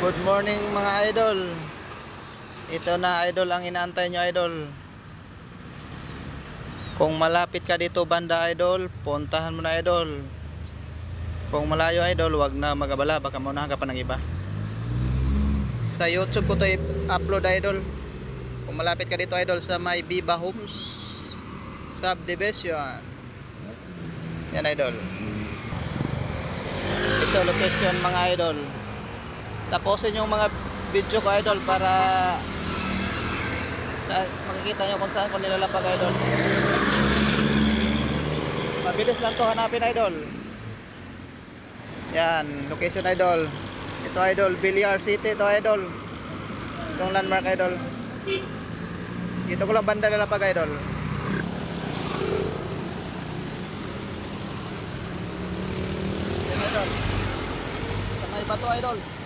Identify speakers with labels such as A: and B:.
A: Good morning mga idol. Ito na idol ang inaantay nyo idol. Kung malapit ka dito banda idol, puntahan mo na idol. Kung malayo idol, wag na magabala, baka maunahan ka pa ng iba. Sa YouTube ko to i-upload idol. Kung malapit ka dito idol sa may Viva Homes Subdivision. Yan idol. Ito location mga idol. Tapusin yung mga video ko idol para makikita nyo kung saan ko nilalapag idol. Mabilis lang to hanapin idol. Yan, location idol. Ito idol, Villar City ito idol. Itong landmark idol. Dito ko lang banda nilalapag idol. Yan idol. Sa may bato idol.